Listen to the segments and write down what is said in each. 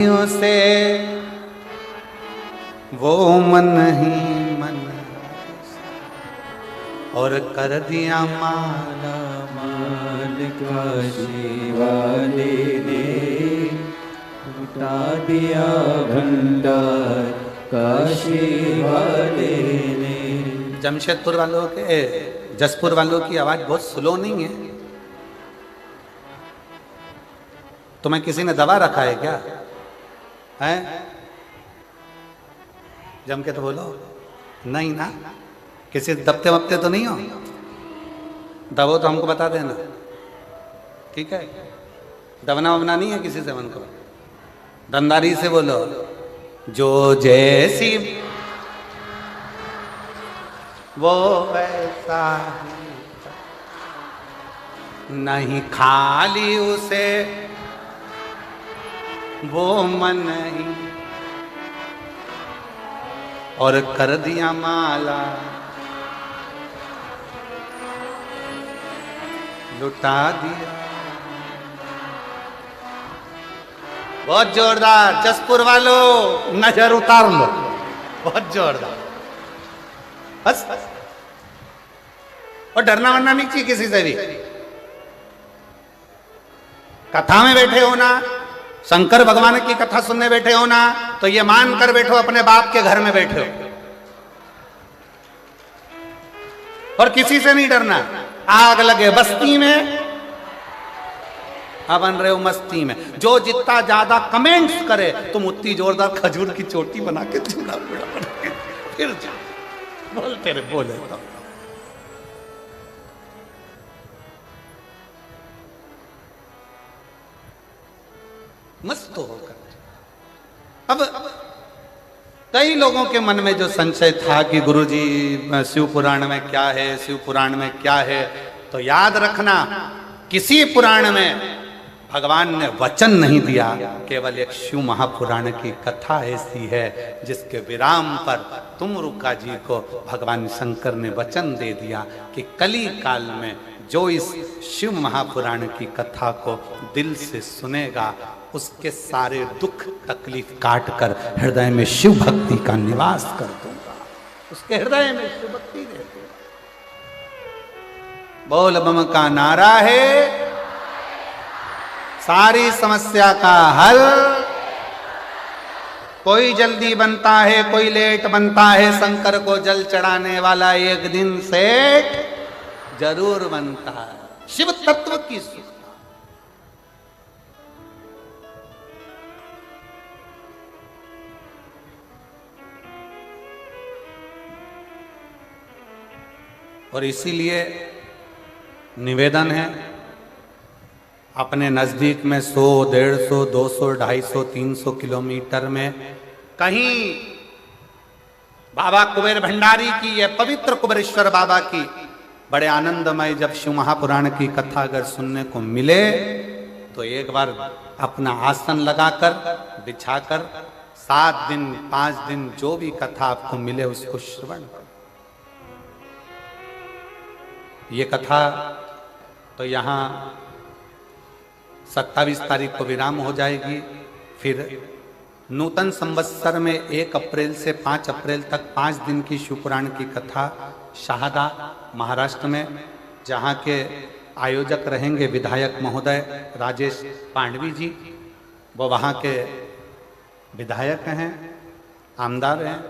से वो मन ही मन और कर दिया माला माल काशी वाले ने उठा दिया भंडार काशी वाले ने। जमशेदपुर वालों के जसपुर वालों की आवाज बहुत स्लो नहीं है? तुम्हें किसी ने दबा रखा है क्या? है जम के तो बोलो नहीं ना, किसी दबते वबते तो नहीं हो? दबो तो हमको बता देना, ठीक है? दबना वबना नहीं है किसी से मन को, दमदारी से बोलो। जो जैसी वो वैसा नहीं, खाली उसे वो मन ही और कर दिया माला लुटा दिया। बहुत जोरदार जसपुर वालों, नजर उतार लो, बहुत जोरदार। बस और डरना वरना नहीं चाहिए किसी से भी। कथा में बैठे हो ना, शंकर भगवान की कथा सुनने बैठे हो ना, तो ये मान कर बैठो अपने बाप के घर में बैठे हो और किसी से नहीं डरना। आग लगे बस्ती में, अब बन रहे हो मस्ती में। जो जितना ज्यादा कमेंट्स करे तुम उतनी जोरदार खजूर की चोटी बना के चूड़ा पूड़ा बना के फिर जा बोलते रहे, बोले तो। मस्त होकर अब कई लोगों के मन में जो संशय था कि गुरुजी शिव पुराण में क्या है, शिव पुराण में क्या है, तो याद रखना किसी पुराण में भगवान ने वचन नहीं दिया। केवल एक शिव महापुराण की कथा ऐसी है जिसके विराम पर तुमरुका जी को भगवान शंकर ने वचन दे दिया कि कली काल में जो इस शिव महापुराण की कथा को दिल से सुनेगा उसके सारे दुख तकलीफ काट कर हृदय में शिव भक्ति का निवास कर दूंगा। उसके हृदय में शिव भक्ति रहती। बोल बम का नारा है, सारी समस्या का हल। कोई जल्दी बनता है, कोई लेट बनता है, शंकर को जल चढ़ाने वाला एक दिन सेठ जरूर बनता है। शिव तत्व की सुख और इसीलिए निवेदन है, अपने नजदीक में 100, 150, 200, 250, 300 किलोमीटर में कहीं बाबा कुबेर भंडारी की या पवित्र कुबेरेश्वर बाबा की बड़े आनंदमय जब शिव महापुराण की कथा अगर सुनने को मिले तो एक बार अपना आसन लगाकर बिछाकर 7 दिन 5 दिन जो भी कथा आपको मिले उसको श्रवण करो। ये कथा तो यहाँ 27 तारीख को विराम हो जाएगी। फिर नूतन संवत्सर में 1 अप्रैल से 5 अप्रैल तक 5 दिन की शिवपुराण की कथा शाहदा महाराष्ट्र में, जहाँ के आयोजक रहेंगे विधायक महोदय राजेश पांडवी जी, वो वहाँ के विधायक हैं, आमदार हैं,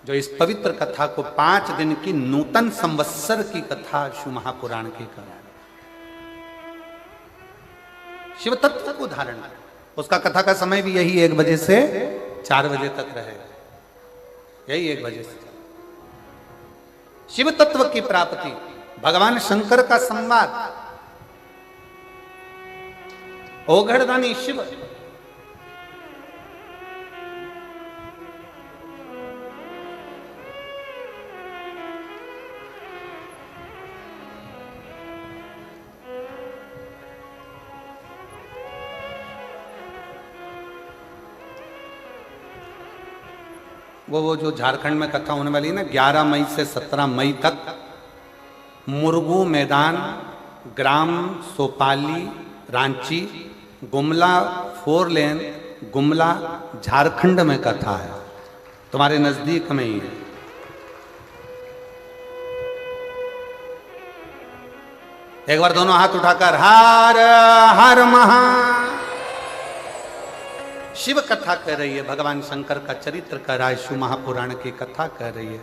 जो इस पवित्र कथा को 5 दिन की नूतन संवत्सर की कथा शिव महापुराण की करा शिव तत्व को धारण कर। उसका कथा का समय भी यही 1 बजे से 4 बजे तक रहेगा, यही 1 बजे से। शिव तत्व की प्राप्ति, भगवान शंकर का संवाद, ओघड़दानी शिव। वो जो झारखंड में कथा होने वाली है ना, 11 मई से 17 मई तक मुरगू मैदान, ग्राम सोपाली, रांची, गुमला 4 लेन गुमला झारखंड में कथा है, तुम्हारे नजदीक में ही है। एक बार दोनों हाथ उठाकर हर हर महा। शिव कथा कह रही है, भगवान शंकर का चरित्र कह रहा है, शिव महापुराण की कथा कह रही है।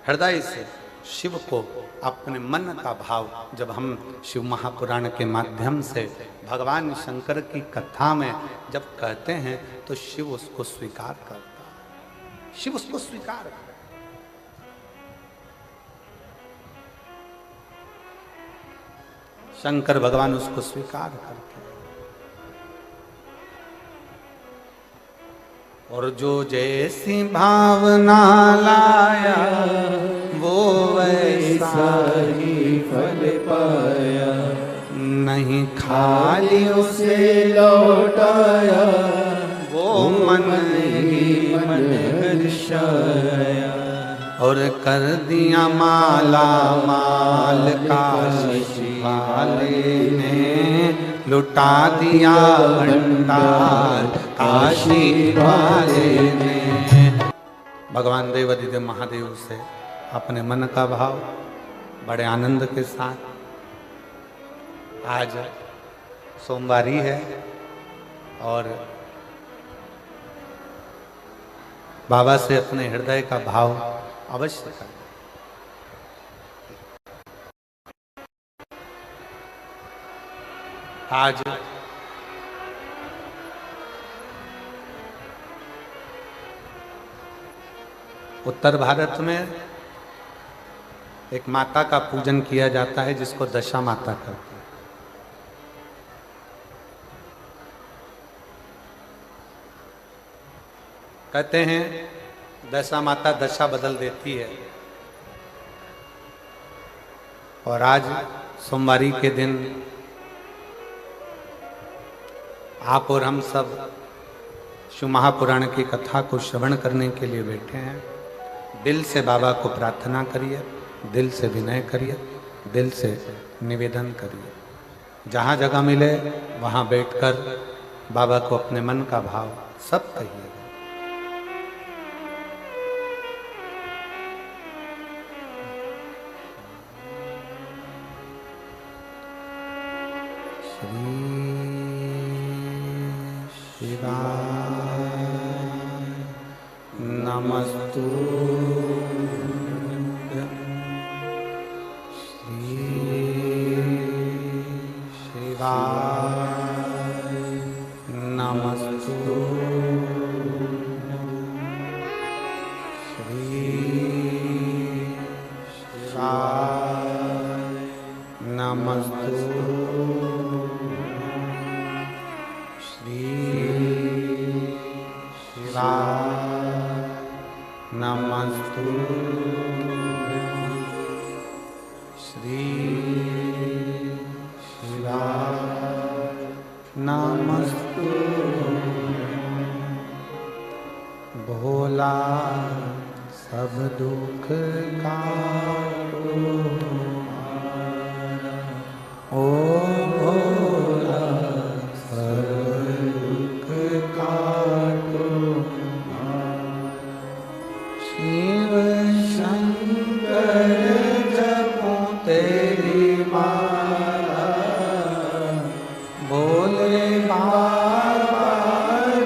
हृदय से शिव को अपने मन का भाव जब हम शिव महापुराण के माध्यम से भगवान शंकर की कथा में जब कहते हैं तो शिव उसको स्वीकार करता है, शिव उसको स्वीकार करता है। शंकर भगवान उसको स्वीकार करते हैं। और जो जैसी भावना लाया वो वैसा ही फल पाया, नहीं खाली उसे लौटाया, वो मन ही मन हर्षाया। और कर दिया माला माल काशी वाले ने, लुटा दिया भंडार काशी वाले ने। भगवान देवाधिदेव महादेव से अपने मन का भाव बड़े आनंद के साथ, आज सोमवारी है और बाबा से अपने हृदय का भाव अवश्य करें। आज उत्तर भारत में एक माता का पूजन किया जाता है जिसको दशा माता कहते हैं। कहते हैं दशा माता दशा बदल देती है। और आज सोमवारी के दिन आप और हम सब शिव महापुराण की कथा को श्रवण करने के लिए बैठे हैं। दिल से बाबा को प्रार्थना करिए, दिल से विनय करिए, दिल से निवेदन करिए। जहाँ जगह मिले वहाँ बैठकर बाबा को अपने मन का भाव सब कहिए। नमस्तु श्री शिवाय नमस्तु श्री शिवाय नमस्तु श्री शिवाय नमस्तु श्री शिवाय नमस्तु। भोला सब दुख काटो, ओ भोला सब दुख काटो। शिव शंकर जपो तेरी माला, भोले बाबा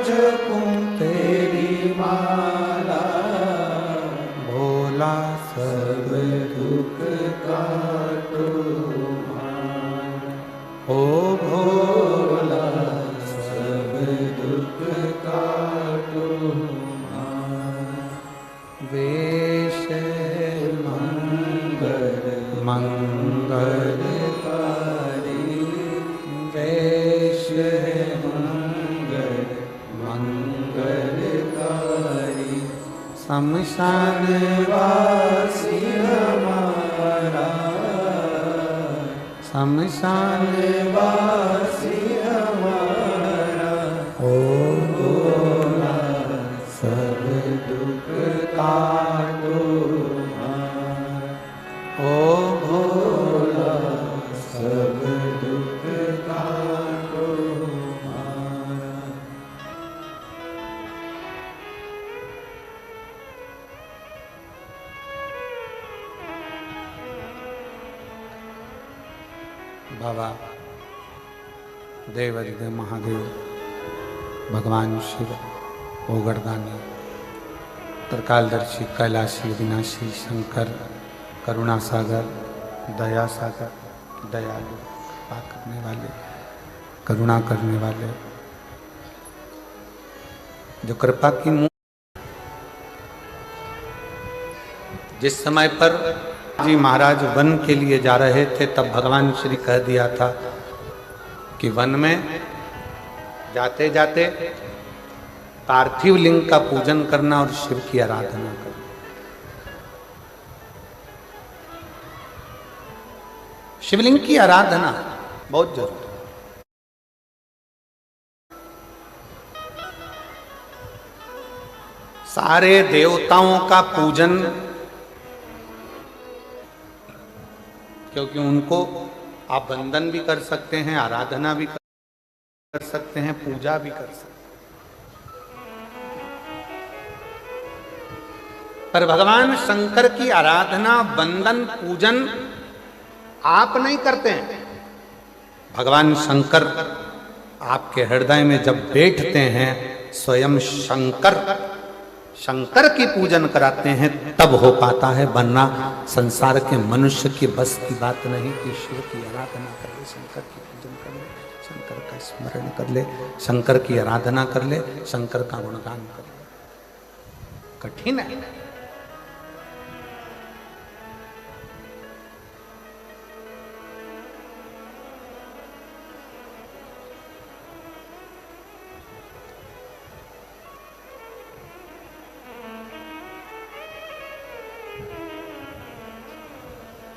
जपो तेरी माला। भोला सब दुख काटो, ओ भोला सब दुख काटो। वेश मंगल मंगलकारी, वेश मंगल मंगलकारी। शमशान वासी हमारा, शमशान वासी हमारा। ओ भोला सब दुख काटो, ओ भोला सब दुख काटो। बाबा देवाधिदेव महादेव, भगवान शिव, ओगरदानी, त्रिकालदर्शी, कैलाशी, विनाशी, शंकर, करुणा सागर, दया सागर, दयालु, कृपा करने वाले, करुणा करने वाले, जो कृपा की मुँह। जिस समय पर जी महाराज वन के लिए जा रहे थे तब भगवान श्री कह दिया था कि वन में जाते जाते पार्थिव लिंग का पूजन करना और शिव की आराधना करना। शिवलिंग की आराधना बहुत जरूरी। सारे देवताओं का पूजन, क्योंकि उनको आप वंदन भी कर सकते हैं, आराधना भी कर सकते हैं, पूजा भी कर सकते हैं, पर भगवान शंकर की आराधना, वंदन, पूजन आप नहीं करते हैं। भगवान शंकर आपके हृदय में जब बैठते हैं, स्वयं शंकर की पूजन कराते हैं, तब हो पाता है, वरना संसार के मनुष्य के बस की बात नहीं कि शिव की आराधना कर ले, शंकर की पूजन कर ले, शंकर का स्मरण कर ले, शंकर की आराधना कर ले, शंकर का गुणगान कर ले। कठिन है।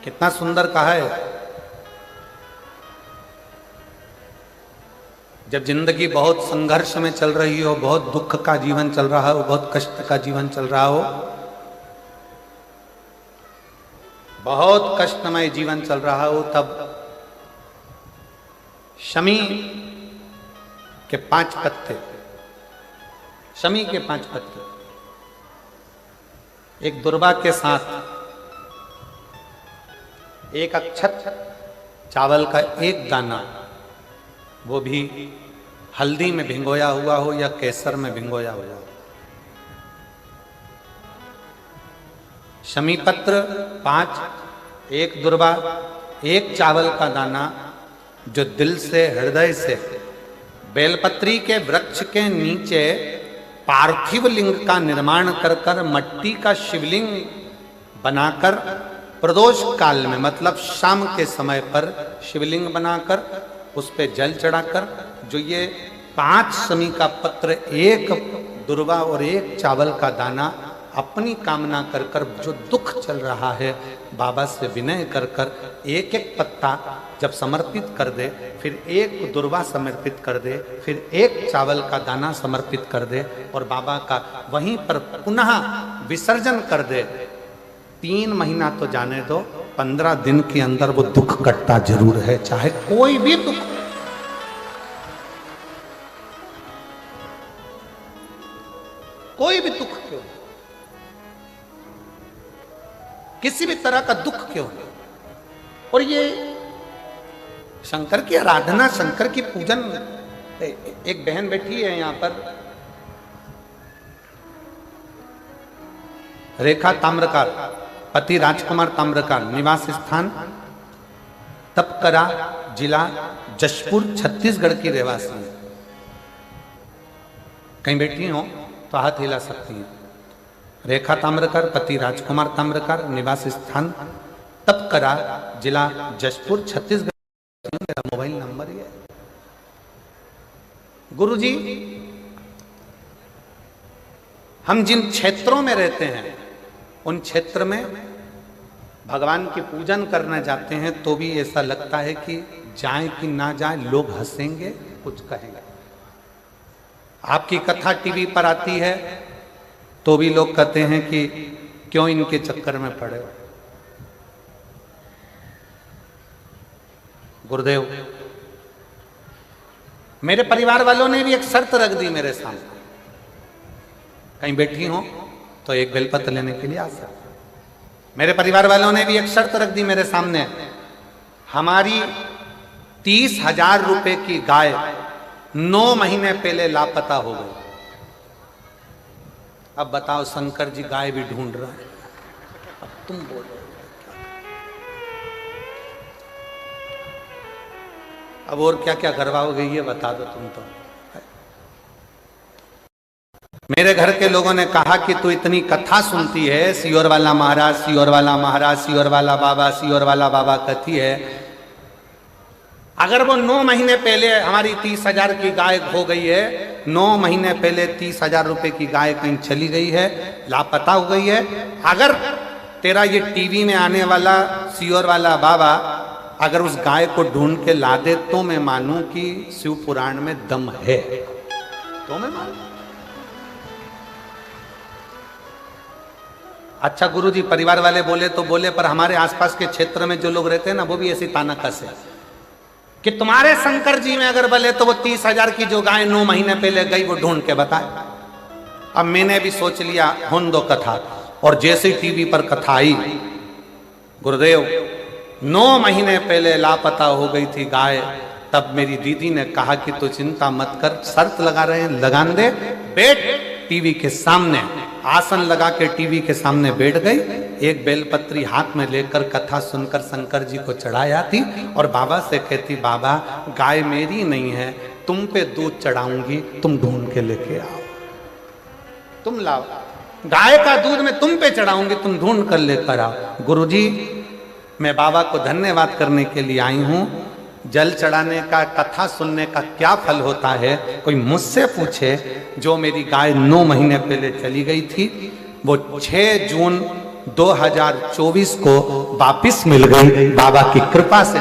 कितना सुंदर कहा है, जब जिंदगी बहुत संघर्ष में चल रही हो, बहुत दुख का जीवन चल रहा हो, बहुत कष्ट का जीवन चल रहा हो, बहुत कष्टमय जीवन चल रहा हो, तब शमी के 5 पत्ते, शमी के 5 पत्ते, एक दुर्वा के साथ एक अक्षत चावल का एक दाना, वो भी हल्दी में भिंगोया हुआ हो या केसर में भिंगोया हुआ हो, शमी पत्र 5, एक दुर्वा, एक चावल का दाना, जो दिल से, हृदय से बेलपत्री के वृक्ष के नीचे पार्थिव लिंग का निर्माण कर मट्टी का शिवलिंग बनाकर प्रदोष काल में, मतलब शाम के समय पर शिवलिंग बनाकर उस पे जल चढ़ाकर, जो ये 5 शमी का पत्र, एक दुर्वा और एक चावल का दाना, अपनी कामना कर जो दुख चल रहा है, बाबा से विनय कर एक एक पत्ता जब समर्पित कर दे, फिर एक दुर्वा समर्पित कर दे, फिर एक चावल का दाना समर्पित कर दे और बाबा का वहीं पर पुनः विसर्जन कर दे, 3 महीना तो जाने दो, 15 दिन के अंदर वो दुख कटता जरूर है, चाहे कोई भी दुख, कोई भी दुख क्यों, किसी भी तरह का दुख क्यों नहीं। और ये शंकर की आराधना, शंकर की पूजन, एक बहन बैठी है यहां पर, रेखा ताम्रकार, पति राजकुमार ताम्रकार, निवास स्थान तपकरा, जिला जशपुर, छत्तीसगढ़ की रहवासी है। कहीं बैठी हो तो हाथ हिला सकती हैं। रेखा ताम्रकार, पति राजकुमार ताम्रकार, निवास स्थान तपकरा, जिला जशपुर, छत्तीसगढ़। मेरा मोबाइल नंबर ये। गुरुजी, हम जिन क्षेत्रों में रहते हैं उन क्षेत्र में भगवान की पूजन करने जाते हैं तो भी ऐसा लगता है कि जाए कि ना जाए, लोग हंसेंगे, कुछ कहेंगे। आपकी कथा टीवी पर आती है तो भी लोग कहते हैं कि क्यों इनके चक्कर में पड़े हो। गुरुदेव, मेरे परिवार वालों ने भी एक शर्त रख दी मेरे सामने, कहीं बैठी हो तो एक बेलपत्र लेने के लिए आ सकते। मेरे परिवार वालों ने भी एक शर्त रख दी मेरे सामने, हमारी 30,000 रुपए की गाय 9 महीने पहले लापता हो गई। अब बताओ, शंकर जी गाय भी ढूंढ रहा है, अब तुम बोलो। अब और क्या क्या करवाओगे ये बता दो तुम तो। मेरे घर के लोगों ने कहा कि तू इतनी कथा सुनती है, सियोर वाला महाराज, सियोर वाला महाराज, सियोर वाला बाबा, सियोर वाला बाबा कथी है। अगर वो 9 महीने पहले हमारी 30,000 की गाय खो गई है, 9 महीने पहले 30,000 रुपए की गाय कहीं चली गई है, लापता हो गई है, अगर तेरा ये टीवी में आने वाला सियोर वाला बाबा अगर उस गाय को ढूंढ के ला दे तो मैं मानूं कि शिव पुराण में दम है, तो मैं मानूं। अच्छा गुरुजी, परिवार वाले बोले तो बोले, पर हमारे आसपास के क्षेत्र में जो लोग रहते हैं ना, वो भी ऐसी ताना कसे कि तुम्हारे शंकर जी में अगर बोले तो वो 30,000 की जो गाय 9 महीने पहले गई वो ढूंढ के बताए। अब मैंने भी सोच लिया होन दो कथा, और जैसे ही टीवी पर कथा आई, गुरुदेव 9 महीने पहले लापता हो गई थी गाय, तब मेरी दीदी ने कहा कि तू चिंता मत कर, शर्त लगा रहे हैं, लगान दे, बैठ टीवी के सामने, आसन लगा के टीवी के सामने बैठ गई, एक बेलपत्री हाथ में लेकर कथा सुनकर शंकर जी को चढ़ाया थी, और बाबा से कहती, बाबा गाय मेरी नहीं है, तुम पे दूध चढ़ाऊंगी, तुम ढूंढ के लेके आओ, तुम लाओ, गाय का दूध मैं तुम पे चढ़ाऊंगी, तुम ढूंढ कर लेकर आओ। गुरुजी, मैं बाबा को धन्यवाद करने के लिए आई हूं। जल चढ़ाने का, कथा सुनने का क्या फल होता है, कोई मुझसे पूछे। जो मेरी गाय 9 महीने पहले चली गई थी, वो 6 जून 2024 को वापिस मिल गई, बाबा की कृपा से।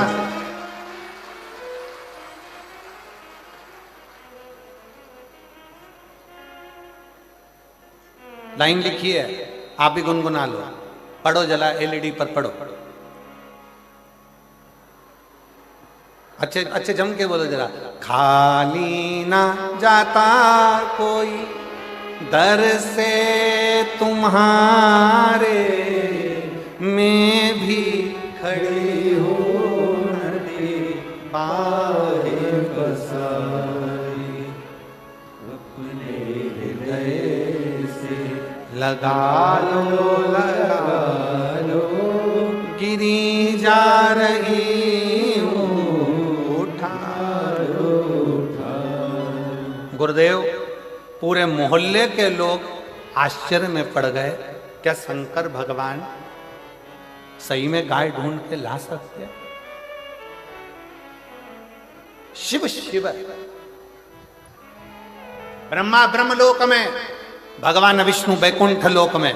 लाइन लिखी है, आप भी गुनगुना लो, पढ़ो जला, एलईडी पर पढ़ो, अच्छे अच्छे जम के बोलो जरा। खाली ना जाता कोई दर से तुम्हारे, मैं भी खड़ी हूँ नदी बाहे बसाई, अपने हृदय से लगा लो, गिरी जा रही गुरुदेव। पूरे मोहल्ले के लोग आश्चर्य में पड़ गए, क्या शंकर भगवान सही में गाय ढूंढ के ला सकते? शिव शिव, ब्रह्मा ब्रह्मलोक में, भगवान विष्णु बैकुंठ लोक में,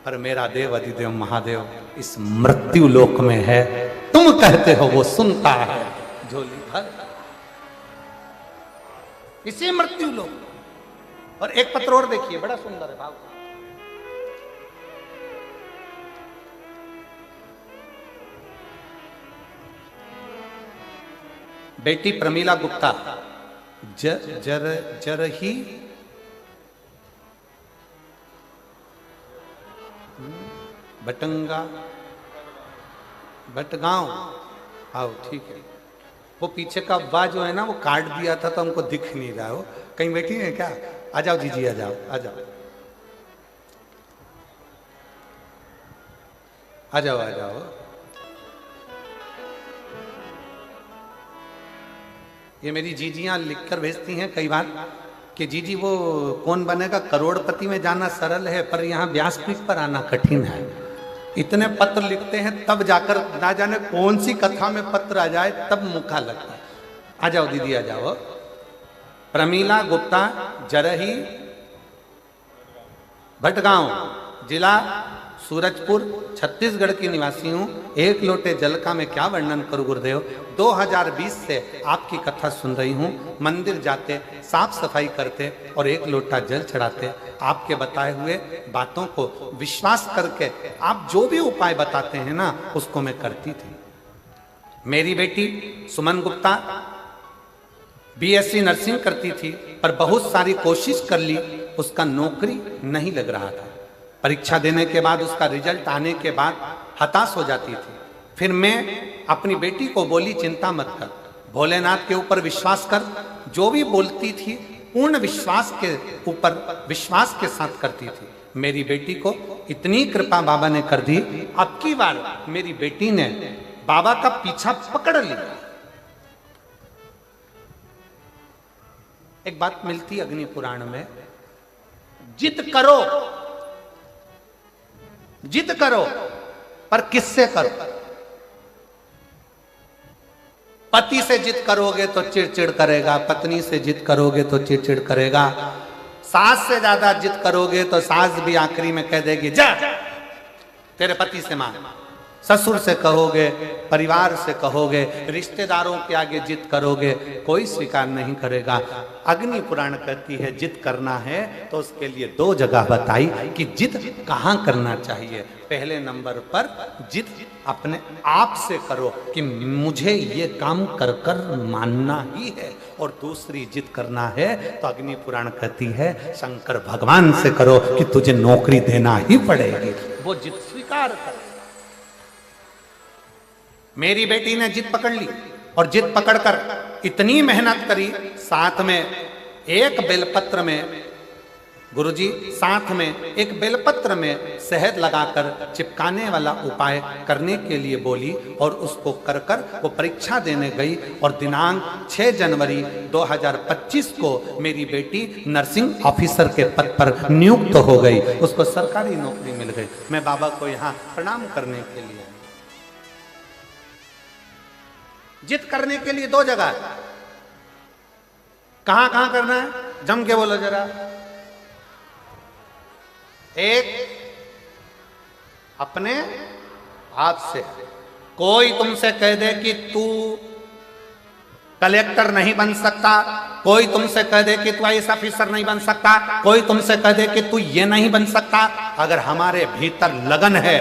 पर मेरा देव अधिदेव महादेव इस मृत्यु लोक में है। तुम कहते हो वो सुनता है, झोली भर इसी मृत्यु लोक। और एक पत्र और देखिए, बड़ा सुंदर है भाव। बेटी प्रमीला गुप्ता जरही भटगांव, आओ ठीक है। वो पीछे का वाह जो है ना, वो काट दिया था तो हमको दिख नहीं रहा हो। कहीं बैठी है क्या? आ जाओ जीजी, आ जाओ, आ जाओ, आ जाओ, आ जाओ। ये मेरी जीजियां लिखकर भेजती हैं कई बार कि जीजी वो कौन बनेगा करोड़पति में जाना सरल है, पर यहाँ व्यासपीठ पर आना कठिन है। इतने पत्र लिखते हैं तब जाकर, ना जाने कौन सी कथा में पत्र आ जाए तब मुखा लगता है। आ जाओ दीदी, आ जाओ। प्रमीला गुप्ता, जरही, भटगांव, जिला सूरजपुर, छत्तीसगढ़ की निवासी हूँ। एक लोटे जल का मैं क्या वर्णन करूँ गुरुदेव। 2020 से आपकी कथा सुन रही हूँ। मंदिर जाते, साफ सफाई करते और एक लोटा जल चढ़ाते, आपके बताए हुए बातों को विश्वास करके आप जो भी उपाय बताते हैं ना, उसको मैं करती थी। मेरी बेटी सुमन गुप्ता BSc नर्सिंग करती थी, पर बहुत सारी कोशिश कर ली, उसका नौकरी नहीं लग रहा था। परीक्षा देने के बाद, उसका रिजल्ट आने के बाद हताश हो जाती थी। फिर मैं अपनी बेटी को बोली चिंता मत कर, भोलेनाथ के ऊपर विश्वास कर। जो भी बोलती थी पूर्ण विश्वास के ऊपर विश्वास के साथ करती थी। मेरी बेटी को इतनी कृपा बाबा ने कर दी, अब की बार मेरी बेटी ने बाबा का पीछा पकड़ लिया। एक बात मिलती अग्नि पुराण में, जिद करो, जिद करो, पर किससे करो? पति से जिद करोगे तो चिड़चिड़ करेगा, पत्नी से जिद करोगे तो चिड़चिड़ करेगा, सास से ज्यादा जिद करोगे तो सास भी आखिरी में कह देगी जा तेरे पति से मांग। ससुर से कहोगे, परिवार से कहोगे, रिश्तेदारों के आगे जिद करोगे, कोई स्वीकार नहीं करेगा। अग्नि पुराण कहती है जिद करना है तो उसके लिए दो जगह बताई कि जिद कहाँ करना चाहिए। पहले नंबर पर जिद अपने आप से करो कि मुझे ये काम कर कर मानना ही है, और दूसरी जिद करना है तो अग्नि पुराण कहती है शंकर भगवान से करो कि तुझे नौकरी देना ही पड़ेगी, वो जिद स्वीकार कर। मेरी बेटी ने जिद पकड़ ली और जिद पकड़कर इतनी मेहनत करी, साथ में एक बेलपत्र में, गुरुजी साथ में एक बेलपत्र में शहद लगाकर चिपकाने वाला उपाय करने के लिए बोली, और उसको कर कर वो परीक्षा देने गई, और दिनांक 6 जनवरी 2025 को मेरी बेटी नर्सिंग ऑफिसर के पद पर नियुक्त हो गई, उसको सरकारी नौकरी मिल गई। मैं बाबा को यहाँ प्रणाम करने के लिए। जिद करने के लिए दो जगह, कहां कहां करना है जम के बोलो जरा। एक अपने आप से, कोई तुमसे कह दे कि तू कलेक्टर नहीं बन सकता, कोई तुमसे कह दे कि तू आईएएस ऑफिसर नहीं बन सकता, कोई तुमसे कह दे कि तू ये नहीं बन सकता, अगर हमारे भीतर लगन है,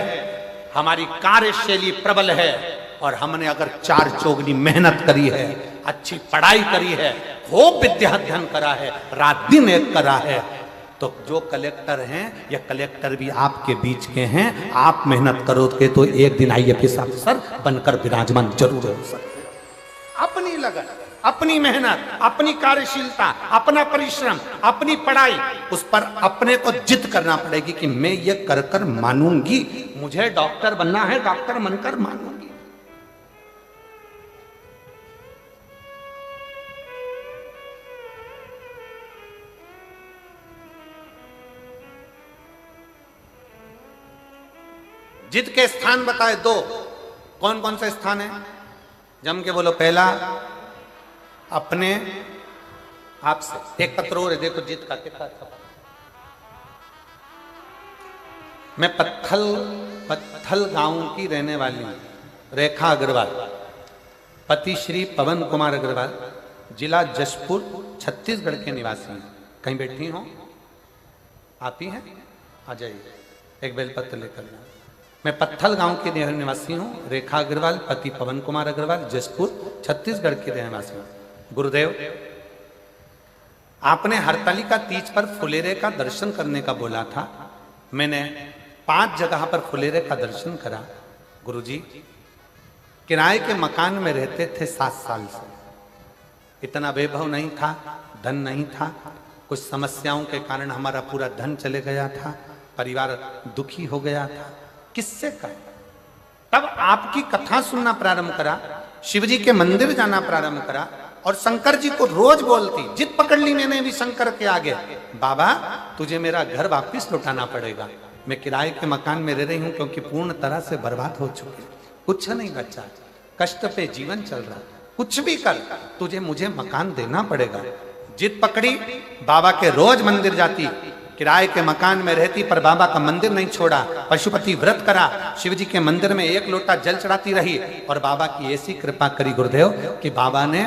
हमारी कार्यशैली प्रबल है, और हमने अगर 4 चौगनी मेहनत करी है, अच्छी पढ़ाई करी है, खूब विद्या अध्ययन करा है, रात दिन एक करा है, तो जो कलेक्टर हैं या कलेक्टर भी आपके बीच के हैं, आप मेहनत करोगे तो एक दिन आईएएस अफसर बनकर विराजमान जरूर हो सकते। अपनी लगन, अपनी मेहनत, अपनी कार्यशीलता, अपना परिश्रम, अपनी पढ़ाई, उस पर अपने को जिद करना पड़ेगी कि मैं ये कर कर मानूंगी, मुझे डॉक्टर बनना है, डॉक्टर बनकर मानूंगी। जिद के स्थान बताए दो, कौन कौन से स्थान है? जम के बोलो। पहला अपने आप से। एक पत्र और है, देखो जिद का कितना अच्छा। मैं पत्थल गांव की रहने वाली हूं, रेखा अग्रवाल, पति श्री पवन कुमार अग्रवाल, जिला जशपुर, छत्तीसगढ़ के निवासी हैं। कहीं बैठी हो? आप ही हैं? आ जाइए, एक बेलपत्र लेकर। मैं पत्थल गांव के निवासी हूँ, रेखा अग्रवाल, पति पवन कुमार अग्रवाल, जसपुर, छत्तीसगढ़ के निवासी हूँ। गुरुदेव, आपने हरतालिका तीज पर फुलेरे का दर्शन करने का बोला था, मैंने 5 जगह पर फुलेरे का दर्शन करा। गुरुजी, किराए के मकान में रहते थे 7 साल से, इतना वैभव नहीं था, धन नहीं था, कुछ समस्याओं के कारण हमारा पूरा धन चले गया था, परिवार दुखी हो गया था। किससे कर? तब आपकी कथा सुनना प्रारंभ करा, शिवजी के मंदिर जाना प्रारंभ करा, और शंकर जी को रोज बोलती, जिद पकड़ ली मैंने भी शंकर के आगे, बाबा तुझे मेरा घर वापस लौटाना पड़ेगा, मैं किराए के मकान में रह रही हूं क्योंकि पूर्ण तरह से बर्बाद हो चुकी, कुछ नहीं बचा, कष्ट पे जीवन चल रहा, कुछ भी कर तुझे मुझे मकान देना पड़ेगा। जिद पकड़ी, बाबा के रोज मंदिर जाती, किराए के मकान में रहती, पर बाबा का मंदिर नहीं छोड़ा, पशुपति व्रत करा, शिवजी के मंदिर में 1 लोटा जल चढ़ाती रही, और बाबा की ऐसी कृपा करी गुरुदेव कि बाबा ने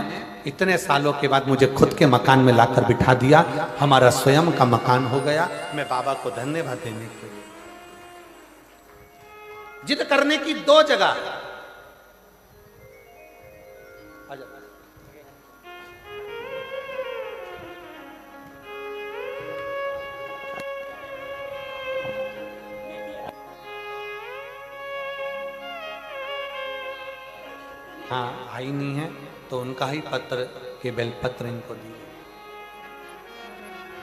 इतने सालों के बाद मुझे खुद के मकान में लाकर बिठा दिया, हमारा स्वयं का मकान हो गया। मैं बाबा को धन्यवाद देने के लिए। जिद करने की 2 जगह। यहाँ आई नहीं है तो उनका ही पत्र, ये बेलपत्र इनको दिए।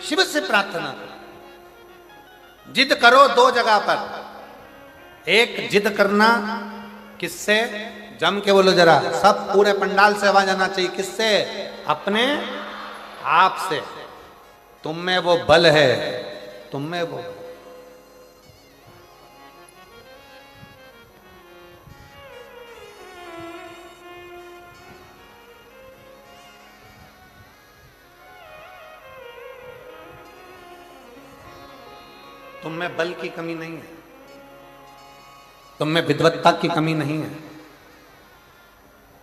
शिव से प्रार्थना करो, जिद करो दो जगह पर। एक जिद करना किससे, जम के बोलो जरा, सब पूरे पंडाल से आवाज आना चाहिए, किससे, अपने आप से। तुम में वो बल है, तुम में वो, तुम में बल की कमी नहीं है, तुम में विद्वत्ता की कमी नहीं है,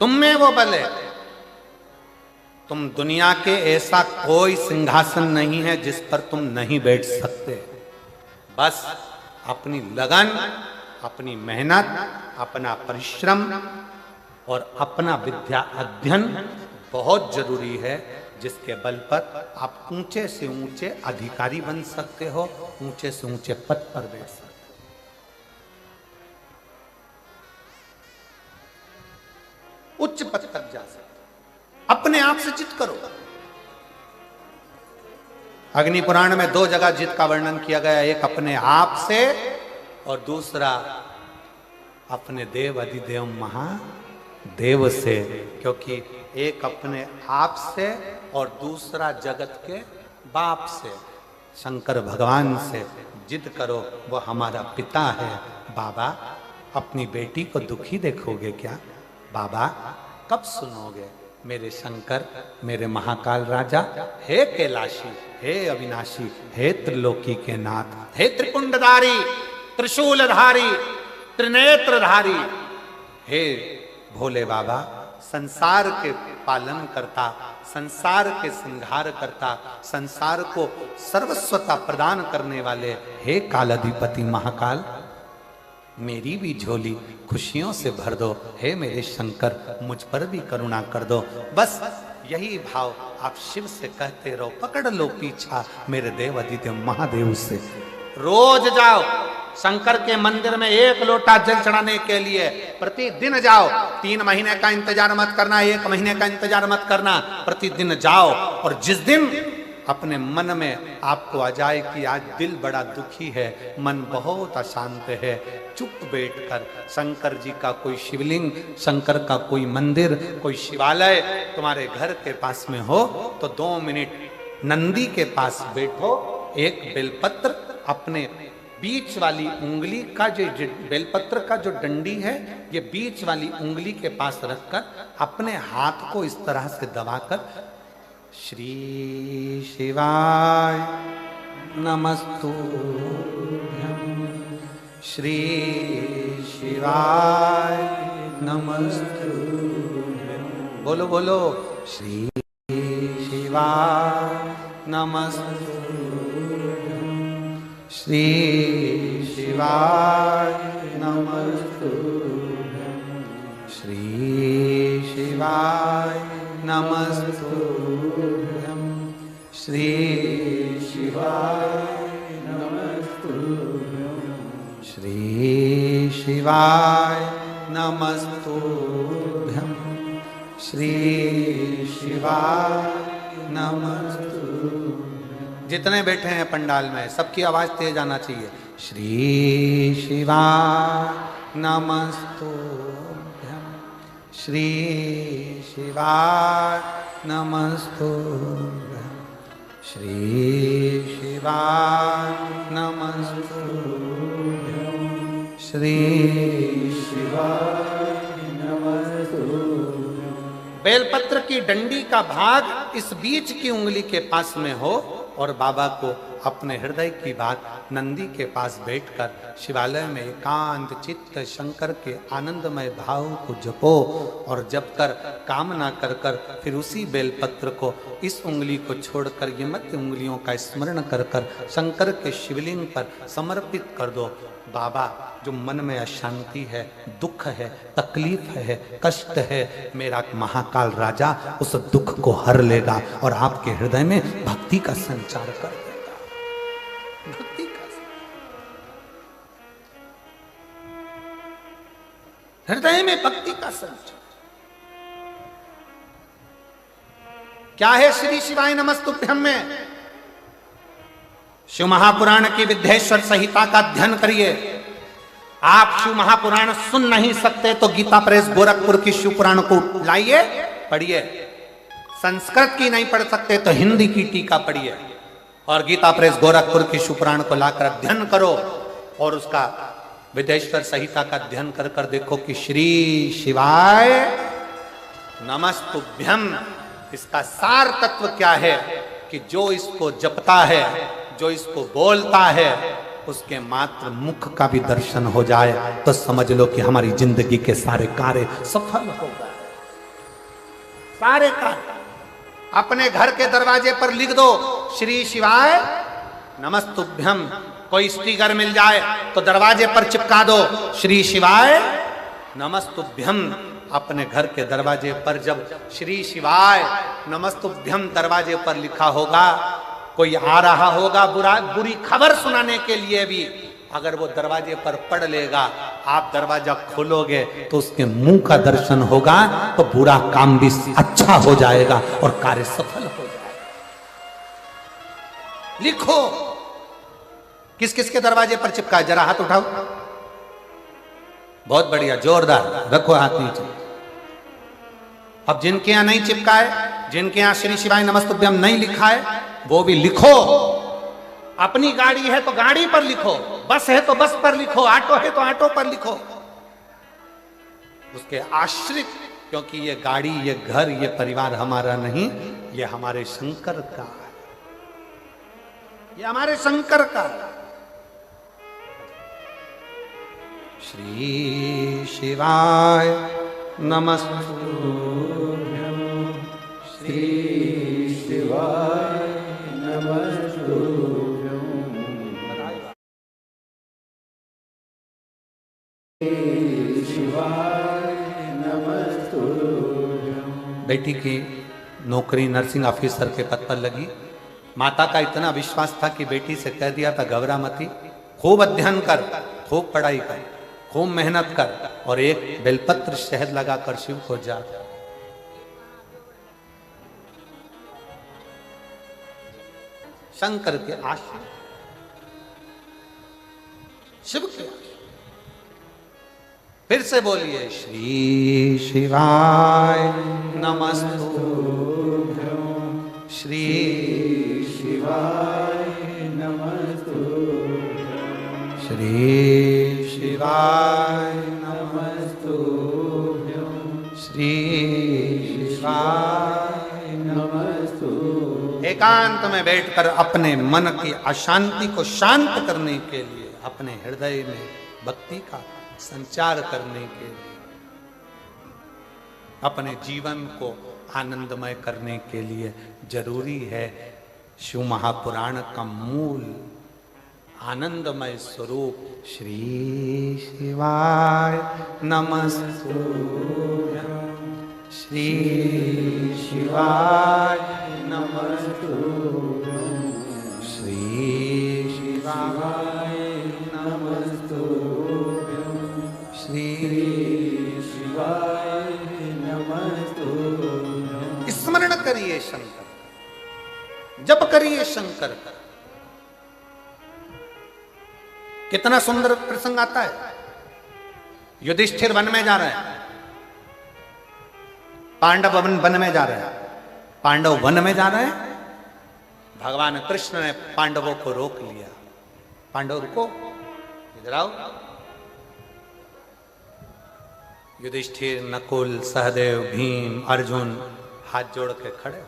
तुम में वो बल है। तुम दुनिया के ऐसा कोई सिंहासन नहीं है जिस पर तुम नहीं बैठ सकते। बस अपनी लगन, अपनी मेहनत, अपना परिश्रम और अपना विद्या अध्ययन बहुत जरूरी है, जिसके बल पर आप ऊंचे से ऊंचे अधिकारी बन सकते हो, ऊंचे से ऊंचे पद पर बैठ सकते हो। उच्च पद तक जा सकते, अपने आप से जिद करो। अग्नि पुराण में दो जगह जिद का वर्णन किया गया, एक अपने आप से और दूसरा अपने देव अधिदेव महादेव से। क्योंकि एक अपने आप से और दूसरा जगत के बाप से, शंकर भगवान से जिद करो, वो हमारा पिता है। बाबा अपनी बेटी को दुखी देखोगे क्या? बाबा कब सुनोगे? मेरे शंकर, मेरे महाकाल राजा, हे कैलाशी, हे अविनाशी, हे त्रिलोकी के नाथ, हे त्रिपुंडधारी, त्रिशूलधारी, त्रिनेत्रधारी, हे भोले बाबा, संसार के पालन करता, संसार के संहार करता, संसार को सर्वस्वता प्रदान करने वाले, हे कालाधिपति महाकाल, मेरी भी झोली खुशियों से भर दो। हे मेरे शंकर, मुझ पर भी करुणा कर दो। बस यही भाव आप शिव से कहते रहो, पकड़ लो पीछा मेरे देव अधिदेव महादेव से। रोज जाओ शंकर के मंदिर में, एक लोटा जल चढ़ाने के लिए प्रतिदिन जाओ। 3 महीने का इंतजार मत करना, 1 महीने का इंतजार मत करना, प्रतिदिन जाओ। और जिस दिन अपने मन में आपको आ जाए कि आज दिल बड़ा दुखी है, मन बहुत अशांत है, चुप बैठकर शंकर जी का कोई शिवलिंग, शंकर का कोई मंदिर, कोई शिवालय तुम्हारे घर के पास में हो तो 2 मिनट नंदी के पास बैठो। एक बेलपत्र अपने बीच वाली उंगली का, जो बेलपत्र का जो डंडी है, ये बीच वाली उंगली के पास रखकर अपने हाथ को इस तरह से दबाकर श्री शिवाय नमस्तुभ्यं, श्री शिवाय नमस्तुभ्यं, बोलो बोलो, श्री शिवाय नमस्तुभ्यं, श्री शिवाय नमस्तुभ्यं, श्री शिवाय नमस्तुभ्यं, श्री शिवाय नमस्तुभ्यं, श्री शिवाय नमस्तुभ्यं, श्री शिवाय नमस्तुभ्यं। जितने बैठे हैं पंडाल में सबकी आवाज तेज आना चाहिए। श्री शिवाय नमस्तुभ्यं, श्री शिवाय नमस्तुभ्यं, श्री शिवाय नमस्तुभ्यं, श्री शिवाय नमस्तुभ्यं। बेलपत्र की डंडी का भाग इस बीच की उंगली के पास में हो और बाबा को अपने हृदय की बात नंदी के पास बैठकर शिवालय में एकांत चित्त शंकर के आनंदमय भाव को जपो। और जप कर कामना कर कर फिर उसी बेलपत्र को, इस उंगली को छोड़कर ये मध्य उंगलियों का स्मरण कर कर शंकर के शिवलिंग पर समर्पित कर दो। बाबा, जो मन में अशांति है, दुख है, तकलीफ है, कष्ट है, मेरा महाकाल राजा उस दुख को हर लेगा और आपके हृदय में भक्ति का संचार कर देगा। भक्ति का हृदय में भक्ति का संचार। क्या है श्री शिवाय नमस्तुभ्यम में? शिव महापुराण की विद्येश्वर संहिता का अध्ययन करिए। आप शिव महापुराण सुन नहीं सकते तो गीता प्रेस गोरखपुर की शिव पुराण को लाइए, पढ़िए। संस्कृत की नहीं पढ़ सकते तो हिंदी की टीका पढ़िए और गीता प्रेस गोरखपुर की शिव पुराण को लाकर अध्ययन करो और उसका विद्येश्वर संहिता का अध्ययन कर कर देखो कि श्री शिवाय नमस्तुभ्यम इसका सार तत्व क्या है कि जो इसको जपता है, जो इसको बोलता है, उसके मात्र मुख का भी दर्शन हो जाए तो समझ लो कि हमारी जिंदगी के सारे कार्य सफल हो गए। सारे कार्य अपने घर के दरवाजे पर लिख दो श्री शिवाय नमस्तुभ्यम। कोई स्टिकर मिल जाए तो दरवाजे पर चिपका दो श्री शिवाय नमस्तुभ्यम। अपने घर के दरवाजे पर जब श्री शिवाय नमस्तुभ्यम दरवाजे पर लिखा होगा, कोई आ रहा होगा बुरी खबर सुनाने के लिए भी, अगर वो दरवाजे पर पढ़ लेगा, आप दरवाजा खोलोगे तो उसके मुंह का दर्शन होगा तो बुरा काम भी अच्छा हो जाएगा और कार्य सफल हो जाएगा। लिखो किस किस के दरवाजे पर चिपका, जरा हाथ उठाओ। बहुत बढ़िया, जोरदार, रखो हाथ नीचे। अब जिनके यहां नहीं चिपका है, जिनके यहां श्री शिवाय नमस्तुभ्यम नहीं लिखा है, वो भी लिखो। अपनी गाड़ी है तो गाड़ी पर लिखो, बस है तो बस पर लिखो, ऑटो है तो ऑटो पर लिखो। उसके आश्रित, क्योंकि ये गाड़ी, ये घर, ये परिवार हमारा नहीं, ये हमारे शंकर का है, ये हमारे शंकर का है। श्री शिवाय नमस्तुभ्यम, श्री शिवाय नमस्तुभ्यम, श्री शिवाय नमस्तुभ्यम। बेटी की नौकरी नर्सिंग ऑफिसर के पद पर लगी। माता का इतना विश्वास था कि बेटी से कह दिया था घबरा मती, खूब अध्ययन कर, खूब पढ़ाई कर, खूब मेहनत कर और एक बेलपत्र शहद लगाकर शिव को जा। शंकर के आश्रय, शिव के आश्रय। फिर से बोलिए श्री शिवाय नमस्तुभ्यम, श्री शिवाय नमस्तुभ्यम, श्री शिवाय नमस्तुभ्यम, श्री शिवाय नमस्तुभ्यम। एकांत में बैठकर अपने मन की अशांति को शांत करने के लिए, अपने हृदय में भक्ति का संचार करने के लिए, अपने जीवन को आनंदमय करने के लिए जरूरी है शिव महापुराण का मूल आनंदमय स्वरूप श्री शिवाय नमस्तुभ्यम, श्री शिवाय नमस्तुभ्यम, श्री शिवाय नमस्तुभ्यम, श्री शिवाय नमस्तुभ्यम। स्मरण करिए शंकर, जप करिए शंकर का। कितना सुंदर प्रसंग आता है। युधिष्ठिर वन में जा रहे हैं, पांडव वन में जा रहे हैं, पांडव वन में जा रहे हैं। भगवान कृष्ण ने पांडवों को रोक लिया। पांडव रुको, इधर आओ। युधिष्ठिर, नकुल, सहदेव, भीम, अर्जुन हाथ जोड़ के खड़े हो।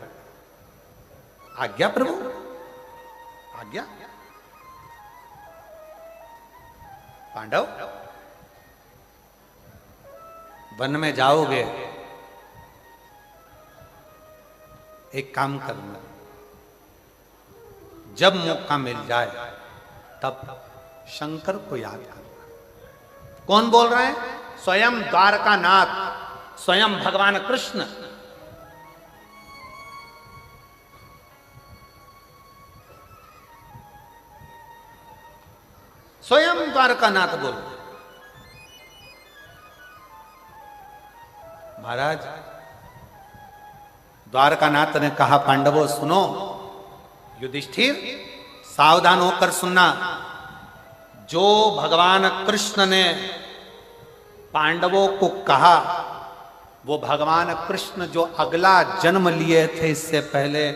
आज्ञा प्रभु, आज्ञा। पांडव वन में जाओगे, एक काम करना, जब मौका मिल जाए तब शंकर को याद करना। कौन बोल रहे हैं? स्वयं द्वारकानाथ, स्वयं भगवान कृष्ण। स्वयं द्वारकानाथ बोल। महाराज द्वारकानाथ ने कहा, पांडवों सुनो, युधिष्ठिर सावधान होकर सुनना। जो भगवान कृष्ण ने पांडवों को कहा, वो भगवान कृष्ण जो अगला जन्म लिए थे इससे पहले,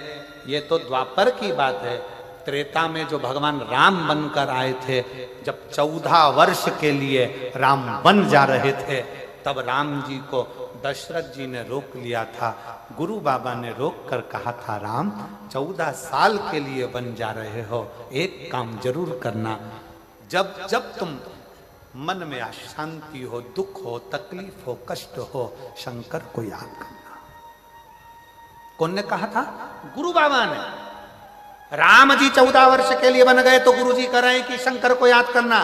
ये तो द्वापर की बात है। त्रेता में जो भगवान राम बनकर आए थे, जब 14 वर्ष के लिए राम बन जा रहे थे, तब राम जी को दशरथ जी ने रोक लिया था। गुरु बाबा ने रोक कर कहा था, राम 14 साल के लिए बन जा रहे हो, एक काम जरूर करना, जब जब तुम मन में अशांति हो, दुख हो, तकलीफ हो, कष्ट हो, शंकर को याद करना। कौन ने कहा था? गुरु बाबा ने। राम जी 14 वर्ष के लिए बन गए तो गुरु जी कह रहे हैं कि शंकर को याद करना।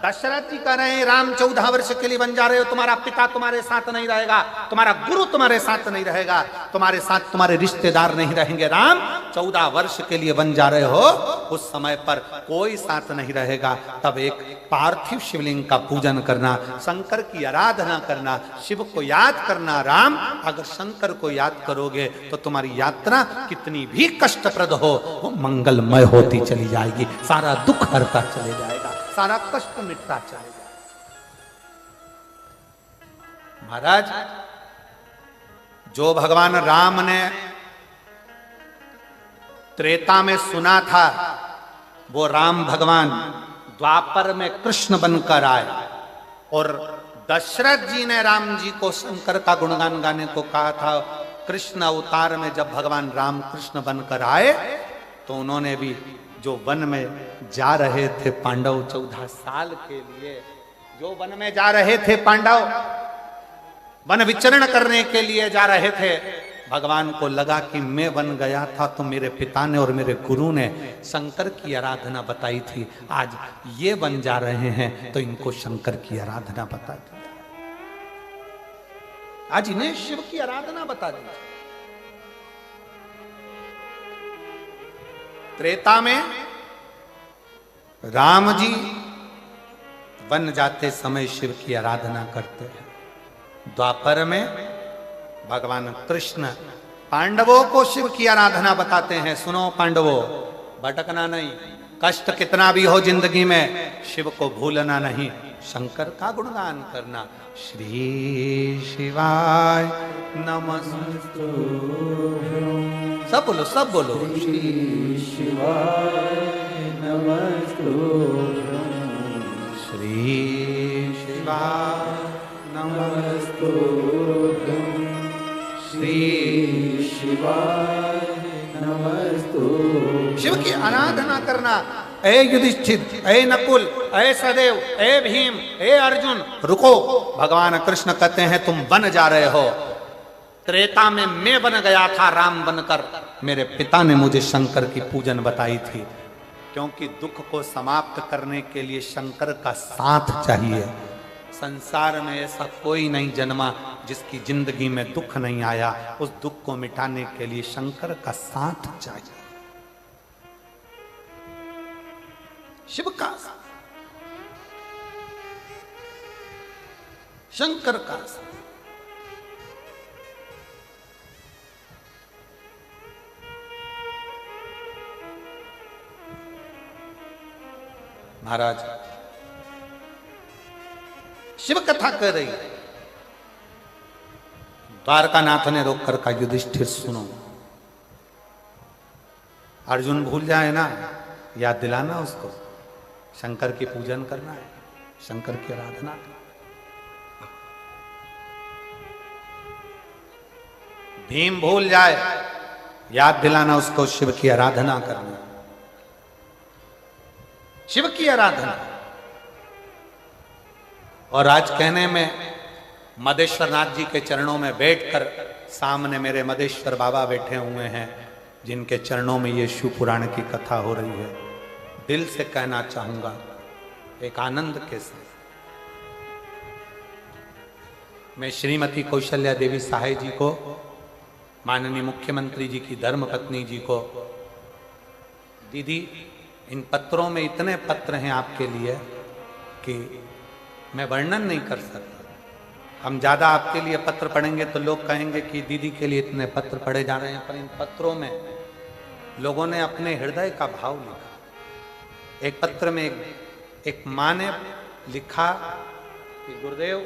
दशरथ जी कह रहे हैं, राम 14 वर्ष के लिए बन जा रहे हो, तुम्हारा पिता तुम्हारे साथ नहीं रहेगा, तुम्हारा गुरु तुम्हारे साथ नहीं रहेगा, तुम्हारे साथ तुम्हारे रिश्तेदार नहीं रहेंगे। राम 14 वर्ष के लिए बन जा रहे हो, उस समय पर कोई साथ नहीं रहेगा। तब एक पार्थिव शिवलिंग का पूजन करना, शंकर की आराधना करना, शिव को याद करना। राम, अगर शंकर को याद करोगे तो तुम्हारी यात्रा कितनी भी कष्टप्रद हो, वो मंगलमय होती चली जाएगी, सारा दुख हरता चले जाएगा, सारा कष्ट मिटता चलेगा। महाराज, जो भगवान राम ने त्रेता में सुना था, वो राम भगवान द्वापर में कृष्ण बनकर आए। और दशरथ जी ने राम जी को शंकर का गुणगान गाने को कहा था। कृष्ण अवतार में जब भगवान राम कृष्ण बनकर आए, तो उन्होंने भी जो वन में जा रहे थे पांडव 14 साल के लिए, जो वन में जा रहे थे पांडव, वन विचरण करने के लिए जा रहे थे, भगवान को लगा कि मैं वन गया था तो मेरे पिता ने और मेरे गुरु ने शंकर की आराधना बताई थी, आज ये बन जा रहे हैं तो इनको शंकर की आराधना बता दी, आज इन्हें शिव की आराधना बता दी। त्रेता में राम जी वन जाते समय शिव की आराधना करते हैं। द्वापर में भगवान कृष्ण पांडवों को शिव की आराधना बताते हैं। सुनो पांडवों, भटकना नहीं, कष्ट कितना भी हो जिंदगी में, शिव को भूलना नहीं, शंकर का गुणगान करना। श्री शिवाय नमस्तु। सब बोलो, सब बोलो। श्री शिवाय नमस्तुभ्यं। श्री शिवाय नमस्तुभ्यं। श्री शिवाय नमस्तुभ्यं। शिव की आराधना करना। ए युधिष्ठिर, ए नकुल, ए सदेव, ए भीम, ए अर्जुन, रुको। भगवान कृष्ण कहते हैं तुम बन जा रहे हो। त्रेता में मैं बन गया था राम बनकर, मेरे पिता ने मुझे शंकर की पूजन बताई थी, क्योंकि दुख को समाप्त करने के लिए शंकर का साथ चाहिए। संसार में ऐसा कोई नहीं जन्मा जिसकी जिंदगी में दुख नहीं आया, उस दुख को मिटाने के लिए शंकर का साथ चाहिए। शिव का, शंकर का। महाराज, शिव कथा कर रही है। द्वारकानाथ ने रोक कर कहा, युधिष्ठिर सुनो, अर्जुन भूल जाए ना, याद दिलाना उसको, शंकर की पूजन करना है, शंकर की आराधना करना। भीम भूल जाए, याद दिलाना उसको, शिव की आराधना करना, शिव की आराधना। और आज कहने में मदेश्वर नाथ जी के चरणों में बैठकर, सामने मेरे मदेश्वर बाबा बैठे हुए हैं, जिनके चरणों में ये शिव पुराण की कथा हो रही है, दिल से कहना चाहूंगा एक आनंद के साथ, मैं श्रीमती कौशल्या देवी सहाय जी को, माननीय मुख्यमंत्री जी की धर्मपत्नी जी को, दीदी इन पत्रों में इतने पत्र हैं आपके लिए कि मैं वर्णन नहीं कर सकता। हम ज्यादा आपके लिए पत्र पढ़ेंगे तो लोग कहेंगे कि दीदी के लिए इतने पत्र पढ़े जा रहे हैं, पर इन पत्रों में लोगों ने अपने हृदय का भाव लिखा। एक पत्र में एक माँ ने लिखा कि गुरुदेव